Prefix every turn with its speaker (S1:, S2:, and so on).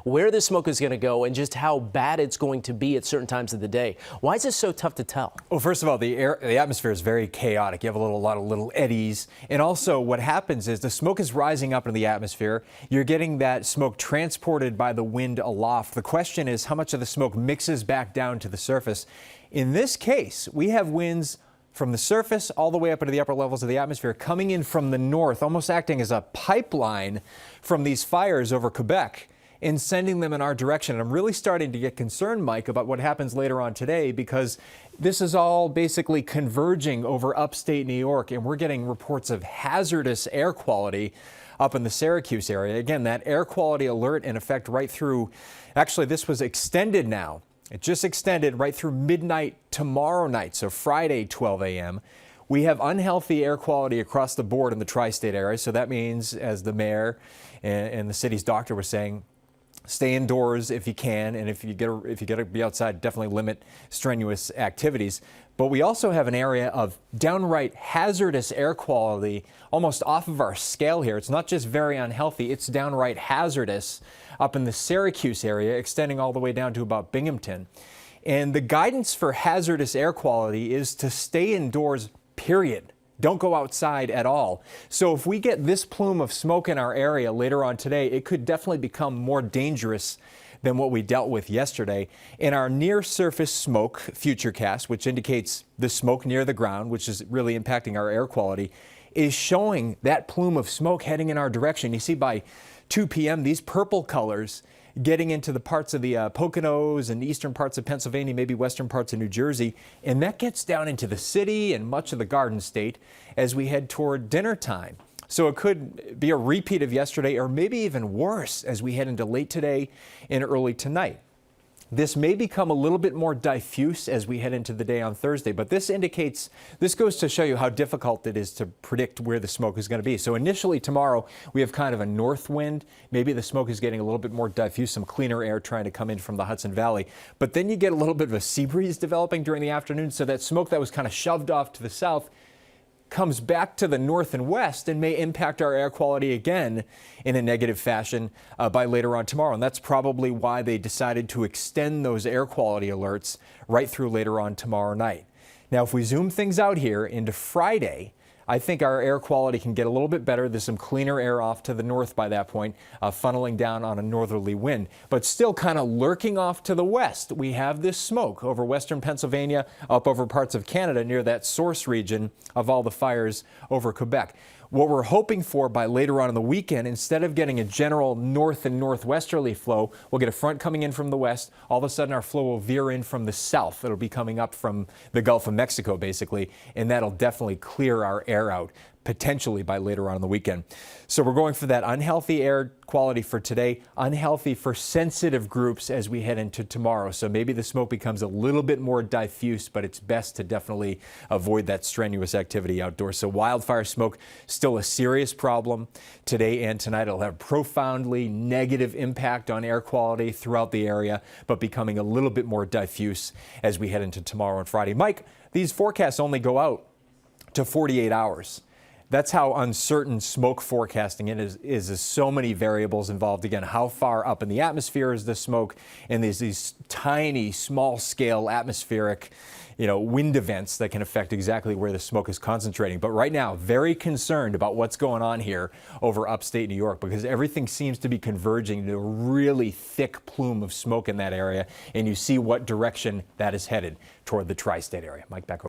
S1: where the smoke is going to go and just how bad it's going to be at certain times of the day. Why is this so tough to tell?
S2: Well, first of all, the atmosphere is very chaotic. You have a lot of little eddies. And also what happens is the smoke is rising up in the atmosphere. You're getting that smoke transported by the wind aloft. The question is how much of the smoke mixes back down to the surface. In this case, we have winds from the surface all the way up into the upper levels of the atmosphere coming in from the north, almost acting as a pipeline from these fires over Quebec and sending them in our direction. And I'm really starting to get concerned, Mike, about what happens later on today, because this is all basically converging over upstate New York, and we're getting reports of hazardous air quality up in the Syracuse area. Again, that air quality alert in effect right through, actually this was extended now. It just extended right through midnight tomorrow night, so Friday, 12 a.m. We have unhealthy air quality across the board in the tri-state area. So that means, as the mayor and the city's doctor was saying, stay indoors if you can, and if you get to be outside, definitely limit strenuous activities. But we also have an area of downright hazardous air quality almost off of our scale here. It's not just very unhealthy, it's downright hazardous up in the Syracuse area, extending all the way down to about Binghamton. And the guidance for hazardous air quality is to stay indoors, period. Don't go outside at all. So if we get this plume of smoke in our area later on today, it could definitely become more dangerous than what we dealt with yesterday. In our near surface smoke futurecast, which indicates the smoke near the ground, which is really impacting our air quality, is showing that plume of smoke heading in our direction. You see by 2 p.m. these purple colors getting into the parts of the Poconos and eastern parts of Pennsylvania, maybe western parts of New Jersey, and that gets down into the city and much of the Garden State as we head toward dinner time. So it could be a repeat of yesterday, or maybe even worse as we head into late today and early tonight. This may become a little bit more diffuse as we head into the day on Thursday, but this goes to show you how difficult it is to predict where the smoke is going to be. So initially tomorrow, we have kind of a north wind. Maybe the smoke is getting a little bit more diffuse, some cleaner air trying to come in from the Hudson Valley. But then you get a little bit of a sea breeze developing during the afternoon, so that smoke that was kind of shoved off to the south comes back to the north and west and may impact our air quality again in a negative fashion by later on tomorrow. And that's probably why they decided to extend those air quality alerts right through later on tomorrow night. Now, if we zoom things out here into Friday, I think our air quality can get a little bit better. There's some cleaner air off to the north by that point, funneling down on a northerly wind, but still kind of lurking off to the west. We have this smoke over western Pennsylvania, up over parts of Canada near that source region of all the fires over Quebec. What we're hoping for by later on in the weekend, instead of getting a general north and northwesterly flow, we'll get a front coming in from the west. All of a sudden, our flow will veer in from the south. It'll be coming up from the Gulf of Mexico, basically, and that'll definitely clear our air out, potentially by later on in the weekend. So we're going for that unhealthy air quality for today, unhealthy for sensitive groups as we head into tomorrow. So maybe the smoke becomes a little bit more diffuse, but it's best to definitely avoid that strenuous activity outdoors. So wildfire smoke, still a serious problem today and tonight. It'll have profoundly negative impact on air quality throughout the area, but becoming a little bit more diffuse as we head into tomorrow and Friday. Mike, these forecasts only go out to 48 hours. That's how uncertain smoke forecasting is. There's so many variables involved. Again, how far up in the atmosphere is the smoke? And there's these tiny, small-scale atmospheric, wind events that can affect exactly where the smoke is concentrating. But right now, very concerned about what's going on here over upstate New York, because everything seems to be converging to a really thick plume of smoke in that area. And you see what direction that is headed toward the tri-state area. Mike, back over.